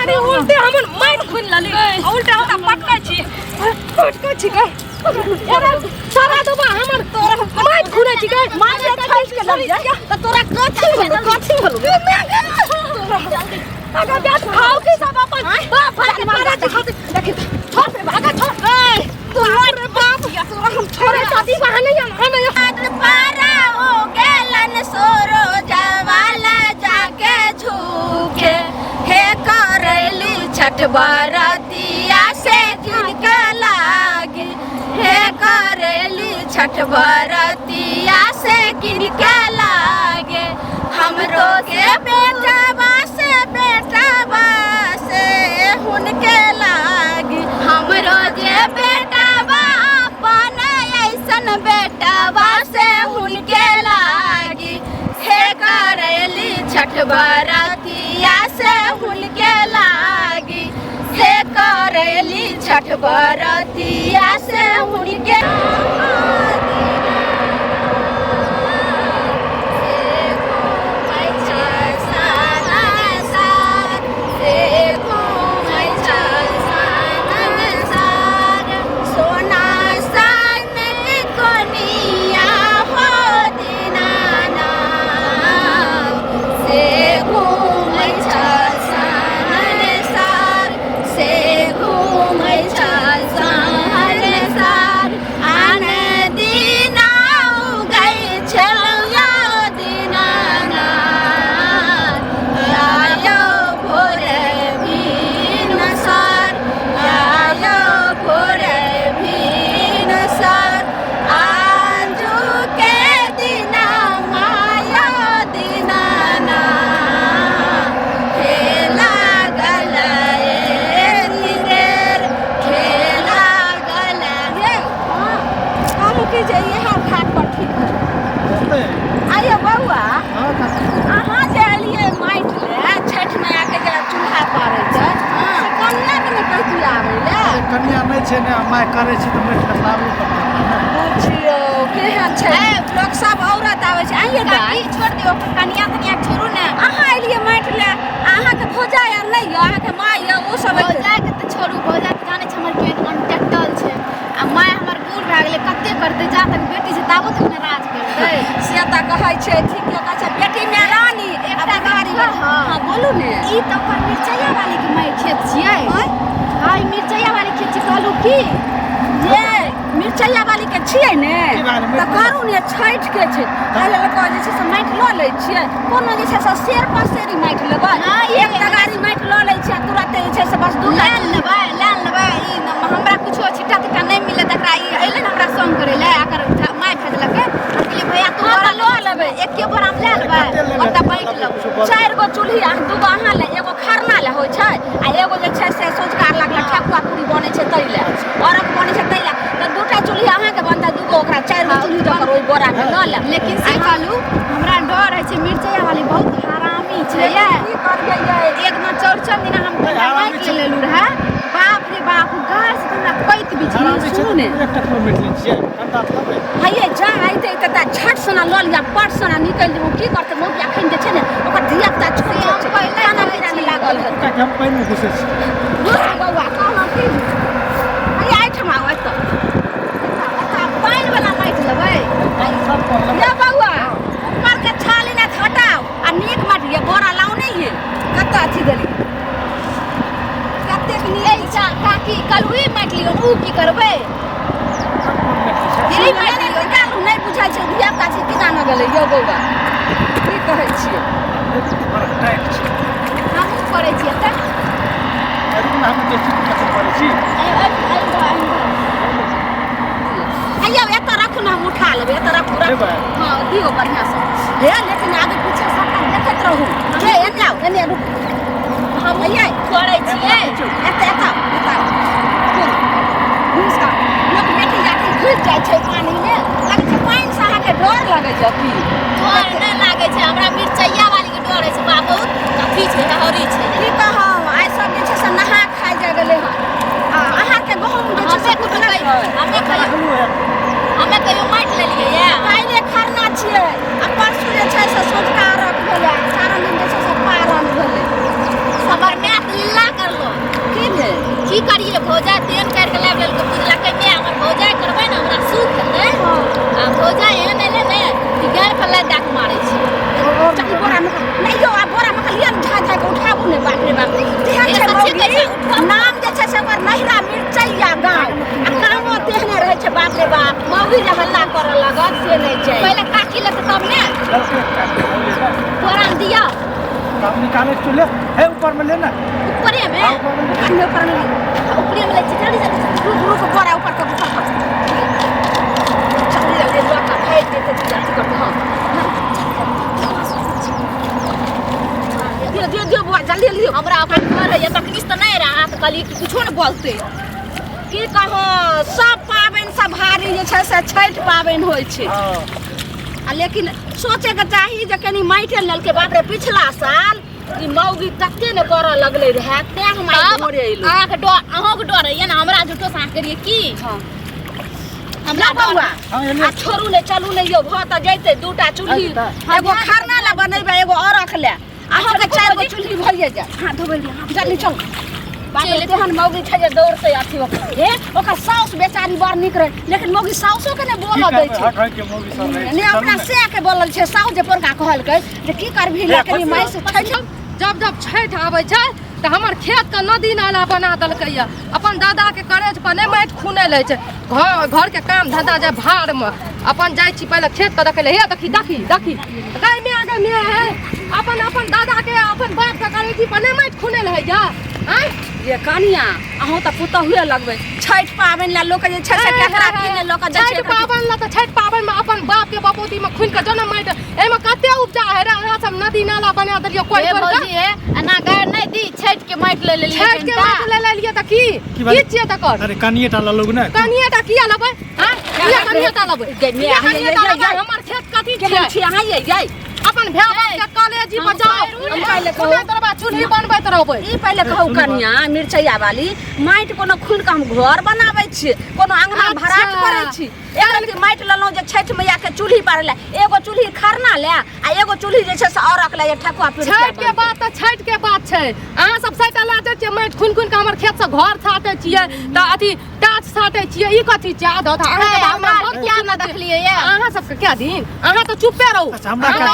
अरे उल्टे हमन मार खुन लली उल्टा होता पटका छी का यार सारा दबा हमर तोरा मार खुना छी का मार खाइस के लग जा त तोरा कथि होलो अगर ब्याज खाओ के सब अपन फरक मारा छी देख छोड़ रे भागा छोड़ ए तू रे बाप या तोरा हम छोड़े शादी बहाने हम हाथ पारा हो गेलन सोरो जवाला जाके झूखे हे करैली छठ बरतिया से जिनका लागी हे करैली छठ बरतिया से गिरके लागे हमरो के बेटवा से हुनके लागी हमरो जे बेटवा अपन ऐसन बेटवा से हुनके लागी हे करैली छठ बरतिया से हुनके लागी हे करैली छठ बरतिया से हुनके कन्या नहीं छे ने माय करे छी त मेट लाबू बुझियो केहन छै लोग सब औरत आवे छै आइए दाई छोड़ दियो कन्या छोड़ू ने अहाँ एलिए माइट ले अहाँ के भोजा यार नहीं यो अहाँ के माय यो ओ सब भोजा के त छोड़ू भोजा त जाने छ हमर पेट मन टटल छै आ माय हमर बूढ़ भ गेले कत्ते करते जा तक बेटी छै ताबो तक ने राज करते से त कहै छै ठीक के कहै छै बेटी में रानी एकटा गाड़ी हां बोलू ने ई त पर मिर्चैया वाली के माय खेत छियै हां मिर्चैया वाली खेत छी कहलू की ये मिर्चैया वाली के छियै ने त करू ने छठ के छै पहिले लोग जे छै से माइट ल लै छियै कोनो जे छै से शेर पसेरी माइट लेबै एक गाड़ी माइट ल लै छियै तुरंत जे छै से बस दू लाइन लेबै ई हमरा कुछो छिटा तिटा नहीं मिले तकरा ई एले न हमरा संग करे ले आकर माय भेजलक कहलिए भैया तू हमरा ल लेबै एके बार हम ले लेबै ओता बैठ लेबै चार गो चूल्ही आ दू गो अहाँ ले एगो खरना ले होय छै आ एगो जे छै से सोचकार लागल ठकुआ पूरी बनै छै तै ले औरक बनै छै तै ले त दूटा चूल्ही अहाँ के बनता दू गो ओकरा चार गो चूल्ही तक ओइ बोरा में ल ले लेकिन से कहलू हमरा डर है छै मिर्चैया वाली बहुत हरामी छै ये की करियै ये एक न चौरचन दिन हम माइट ले लेलू रहा बाप रे बाप घर से हमरा पैत बिछली सुनु ने एकटा किलोमीटर ले छियै अंदाज लेबै हइए जा आइते त झट सोना ल लिया पट सोना निकल जेबो की करते मौगी अखन जे छै ने ओकर धिया पुता छोड़ी हम पहिले खाना पीना में लागल है का हम पानी में घुसे छी घुस बौआ कहना की हइए आई ठमा आइ त पानी वाला माइट लेबै पानी सब कर ले या बौआ ऊपर के छाली ना हटाओ आ नीक माटी ये बोरा लाउ नहीं है कत्ता अथी देली कत्ते के नहीं जा काकी कलुई माइट लियो उ की करबै ई माइट निकालू नहीं बुझाइ छै धिया पुता छै की जान गेलै यो बौआ की कहै छियै बड़ा टाइट छै हम करे छियै त अरे हम के की करे छी आइयो एत रखू ना हम उठा लेबै एत रखू हां दियो बढ़िया से हे लेकिन आगे पीछे सबटा देखैत रहू हे एने रुक हम आइए करे छियै एत घुस का लोग बेटी जाके घुस जाइ छै पानी में लगे छै पानी से अहाँ के डर लगे छै की डर नै लागे छै हमरा मिर्चैया वाली के डर है छै बा बहुत कथी छै हरी छै की कहब आइ सब जे छै से नहा खा जा गेलै हन अहाँ के गहूम जे छै से कुटलै हमे कहियो माइट लेलियै ये काल्हि खरना छियै आ परसू जे छै से सोझका रख भेलै चारण दिन जे छै से पारण भेलै सबर मैट लीला लेना ऊपर में हाँ, ऊपर में। ऊपर में ऊपर में ले जल्दी जल्दी रुक ऊपर ऊपर कर जल्दी जल्दी लोग का भाई देते जल्दी कर हां दियो बुआ जल्दी जल्दी हमरा अपन घर है तकलीफ त नहीं रहा त कली कुछो न बोलते की कहो सब पाबन सब भारी जे छै से छठ पाबन होय छै आ लेकिन सोचे के चाही जे कनी माइटे लेल के बाप रे पिछला साल ई मौगी तक्के न कर लगले रहे ते हम आई मोरे एलो आहा के डर अहो के डर है ना हमरा जुटो सा करिए की हां हमरा बउआ आ छोरू ले चलू ले यो भ त जइते दूटा चूल्ही एगो खरना ला बनेबे एगो और रख ले अहो के चार गो चूल्ही भइए जा हां धोबे जल्दी चल बाटे तेहन मौगी छै जे दौड़ते अथी हे ओकर साउस बेचारी बड़ निक रहे लेकिन मौगी साउसो के ने बोल दै छै हट के मौगी सब रहे ने अपना से के बोलल छै साउस जे पोरका कहलकै जे की करभी लेकिन माई से छै जब जब छठ आबै छै त हमर खेत के नदी नाला बना देलकै या अपन दादा के करेज पर नहीं माटि खुने ले छै घर के काम धंधा जे भार में अपन जाय छी पहले खेत के देखे ले हे देखी देखी देखी गाय में आगे में है अपन दादा के अपन बाप के करेज पर नहीं माटि खुने ले या हैं ये कनिया अहो त पुत हुए लगबे छठ पाबन ला लोक जे छै से केकरा किने लोक जे छै छठ पाबन ला त छठ पाबन में अपन बाप के बपोती में खुन के जन्म माटि ए में कते उपजा है रे अहाँ सब नदी नाला बना देलियो कोई भौजी है एना गाय नहीं दी छठ के माटि ले लेलिए छठ के माटि ले लेलिए त की छिए त कर अरे कनिए टा लोग ना कनिए टा किया लेबै हां किया कनिए टा लेबै हमर खेत कथी छै अहाँ ये अपन भेबा के कॉलेजी बजाओ हम पहले कहू तरबा चूल्ही बनबैत रहबै ई पहले कहू कनिया मिरचैया वाली माटि कोनो खुन के हम घर बनाबै छी कोनो अंगना भराट करै छी एगो के माटि ललौ जे छठ मैया के चूल्ही पर ले एगो चूल्ही खरना ले आ एगो चूल्ही जे छै से और रख ले ठकुआ पीर छठ के बात त छठ के बात छै अहाँ सब साइटा ला जाय छियै माटि खुन खुन के हमर खेत से घर छाटै छियै त अथी टाच छाटै छियै ई कथी छै आधा अहाँ के हमरा बहुत क्या न देखलियै ये अहाँ सब के क्या दिन अहाँ त चुपे रहू अच्छा हमरा क्या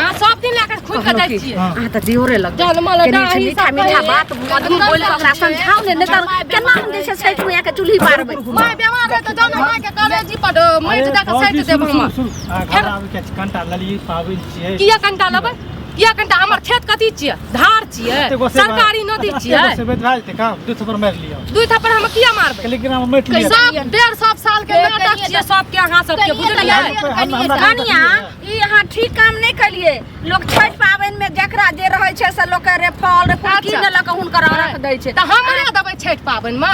अहाँ सब दिन लेकर खुन के जाय छियै अहाँ त दियोरे लग जनमल डाही मीठा मीठा बात मधु बोल के ओकरा समझाऊ ने त केना हम जे छै छठ मैया के चूल्ही पारबै माय बेमार है त जनम माय के कॉलेजी पर माटि दे के साइट देब हम घर आबे के कंटा लली पाबन छियै किया कंटा लेबै किया कंटा हमर खेत कथी छियै धार छियै सरकारी नदी छियै से बेदवाल ते का दू थप्पड़ मार लियो दू थप्पड़ हम किया मारबै लेकिन हम माटि लियो सब 1.5 साल के नाटक छियै सब के अहाँ सब के बुझलियै कनिया ई अहाँ ठीक काम नहीं कलिए लोग छठ पाबन में जकरा जे रहै छै से लोग के रे फल रे कुकी ने लक हुनकर रख दै छै त हमरा देबै छठ पाबन में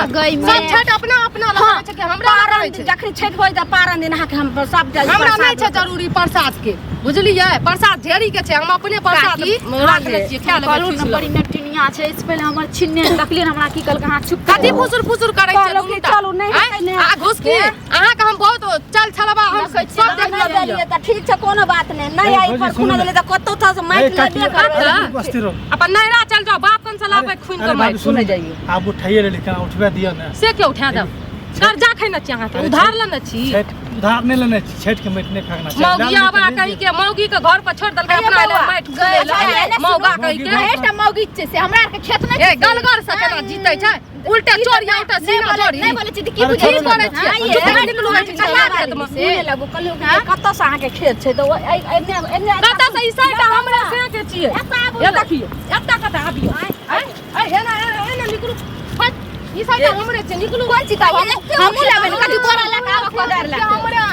सब छठ अपना अपना लगाबै छै कि हमरा रहै छै जखनी छठ होय त पारन दिन अहाँ के हम सब जल्दी हमरा नहीं छै जरूरी प्रसाद के बुझलियै प्रसाद ढेरी के छै हम अपने प्रसाद राख ले छियै खा लेबै बड़ी नटिनिया छै इस पहले हमर छिन्ने तकलिए हमरा की कल कहां चुप कथी फुसुर फुसुर करै छै चलू नहीं आ घुस की अहाँ के हम बहुत चल छलबा हम सब देख लेलियै त ठीक छै कोनो बात नहीं आई पर खुना देले त कत्तो था से माइट लगे बस्ती रो अपन नैरा चल जाओ बाप कन से लाबै खुन के माइट सुने जाइए आप उठाइए ले लेकिन उठवा दियो ना से के उठा दब कर्जा खैना छी अहाँ के उधार लेना छी छठ उधार नहीं लेना छी छठ के माटि नहीं खाना चाहिए मौगी आबा कहि के मौगी के घर पर छोड़ दल के अपना ले माइट खुले मौगा कहि के एटा मौगी छै से हमरा के खेत में ए गलगर से केना जीतै छै उल्टा चोरिया उल्टा सीना चोरी नहीं बोले छी की बुझी करे छी जुता निकलू छै चला खेत में से लगो कल्लू कत्तो से अहाँ के खेत छै त एने कता से ई साइड हमरा से के छियै ए देखियो एता कता आबियो ए एना निकलू फट ई साइड हमरे छै निकलू कोन चिता हमू लेबे कथि तोरा लगा कोदार लगा हमरा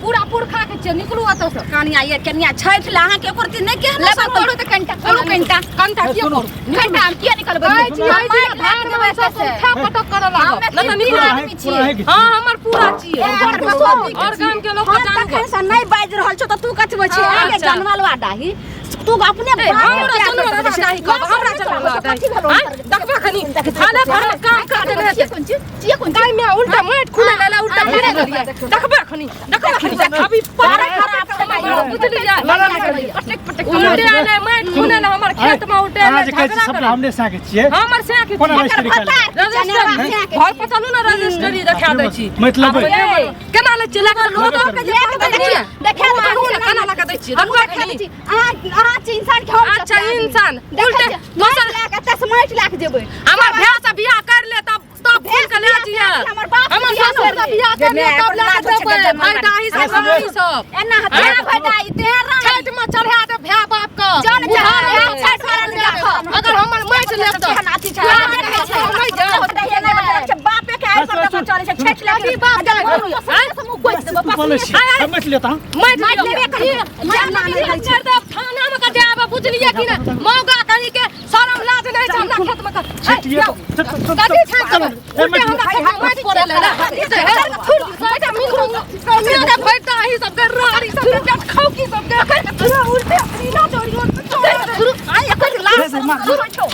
पूरा पुरखा के छै निकलू अतौ से कनिया ये कनिया छठ ला अहाँ के एको रती नहीं कहले सब तोड़ो त कंटा करू कंटा कंटा किया करू कंटा हम किया निकलबै धान देबै से ठा पटक कर लागब न त निकल आदमी छियै हां हमर पूरा छियै और गाम के लोग जान तखन से नहीं बाज रहल छ त तू कथि छै आगे जनमलवा डाही तू अपने हमरा जनमलवा डाही कब हमरा जनमलवा डाही देखबा खनी थाने पर काम कर देने चिया कोन गाय में उल्टा माइट खुले लेला उल्टा फिरे करिया देखबा खनी अभी पार खराब बुझलियै पटक पटक उल्टे आले माइट खुले ले हमर खेत में उल्टे अहाँ जे कहै छी सब हमने से के छियै हमर से के कोन रजिस्ट्री रजिस्ट्री घर पर चलू ना रजिस्ट्री देखा दै छी माटि लेबै केना ले चला के लोग के देखा केना लगा दै छी देखबा खनी अहाँ इंसान के हम अच्छा इंसान उल्टे दोसर लाके तस माइट लाके जेबै हमर भैया से बियाह कर ले तब फूल के ले जिया हमर बाप हमर ससुर के बियाह के लिए कब ले के देबै भाई डाही सब गाड़ी सब एना हटा भटाई तेरा छठ में चढ़ा दे भै बाप का जान चढ़ा छठ करन देखो अगर हमर माइट ले तो नाती बापे के आइ पर चले छै छठ ले बाप के मुंह कोइ देबो बोले छी हम मत लेता माइट लेबे करी जान नहीं कर दे थाना में के जाबे बुझलिए कि ना मौका कहीं के शरम लाज नहीं छै हमरा खेत में कर छेटिए कथी छै उल्टे हमरा माइट पड़े ले इसे है फुर बेटा मिंगरू मेरे भैटा ही सब के राड़ी सब के खाऊ की सब के उल्टे ना चोरी आई एकर लाज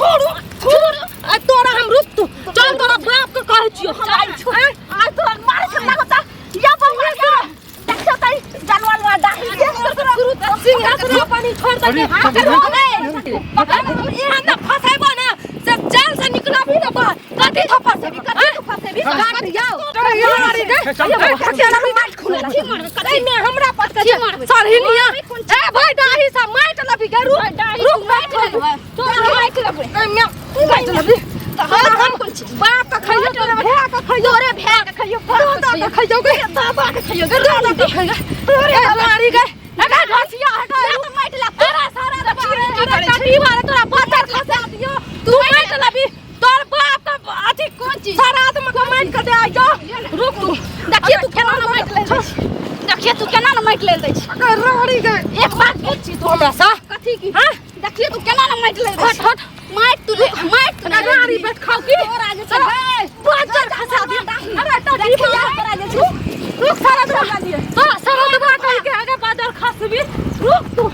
छोड़ू छोड़ आ तोरा हम रुक तू चल तोरा बाप के कहै छियो आ तो मार के लागता या बंगा देखो तई जानवर वा डाही सिंहासन पानी छोड़ दे यहाँ ना फसेबो ना सब जाल से निकला भी ना बा कथी फसेबी गाड़ी जाओ तो यारी दे अकेला भी मार खुले कथी ने हमरा पर के सरहिनिया ए भाई डाही से माइट लबी के रुक माइट तो माइट लबे माइट लबी हम बाप का खइयो तो भैया का खइयो रे भैया का खइयो दादा का खइयो गे दादा का खइयो गे दादा का खइयो रे मारी गए लगा घसिया हटा तो माइट ला तेरा सारा अरे टटी वाले तोरा बात खसा दियो तू माइट लबी तोर बाप का अथी कौन चीज सारा आदमी को माइट कर दे आ जा रुक तू देखिए तू केना न माइट ले देखिए तू केना न माइट ले दै छी अगर रड़ी गए एक बात पूछ छी तू हमरा सा कथी की हां देखिए तू केना न माइट ले हट हट माइट तू ले माइट तू गाड़ी बैठ खाओ की तोरा जे छै बाजार खसा दे अरे टटी भैया तोरा जे छै रुक सारा दबा दिए हां सारा दबा के आगे बाजार खसबी रुक तू